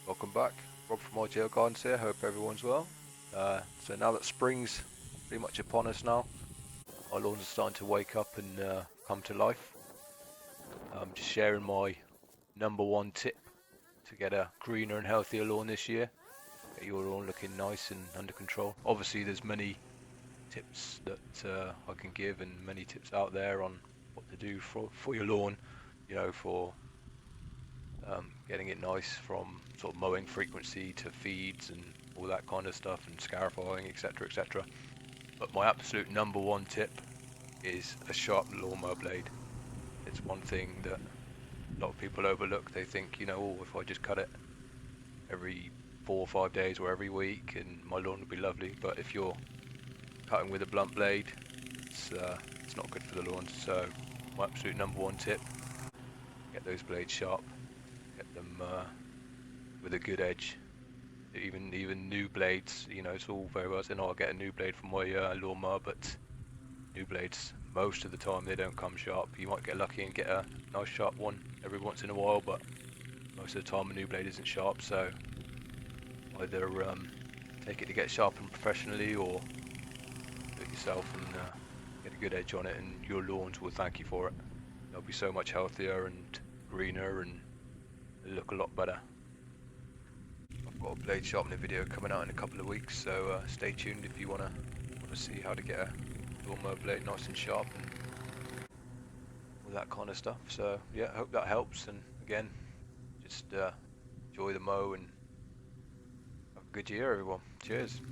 Welcome back, Rob from ITL Gardens here, hope everyone's well. So now that spring's pretty much upon us now, our lawns are starting to wake up and come to life. I'm just sharing my number one tip to get a greener and healthier lawn this year. Get your lawn looking nice and under control. Obviously there's many tips that I can give and many tips out there on what to do for your lawn, for getting it nice, from sort of mowing frequency to feeds and all that kind of stuff, and scarifying, etc, etc. But my absolute number one tip is a sharp lawnmower blade. It's one thing that a lot of people overlook. They think, oh, if I just cut it every 4 or 5 days or every week and my lawn will be lovely. But if you're cutting with a blunt blade, it's not good for the lawn. So my absolute number one tip: get those blades sharp. Get them with a good edge. Even new blades, it's all very well saying, "Oh, I'll get a new blade for my lawnmower," but new blades, most of the time, they don't come sharp. You might get lucky and get a nice sharp one every once in a while, but most of the time a new blade isn't sharp. So either take it to get sharpened professionally, or do it yourself and get a good edge on it, and your lawns will thank you for it. They'll be so much healthier and greener, and look a lot better. I've got a blade sharpening video coming out in a couple of weeks, so stay tuned if you want to see how to get a lawnmower blade nice and sharp and all that kind of stuff. So yeah, hope that helps, and again, just enjoy the mow and have a good year, everyone. Cheers.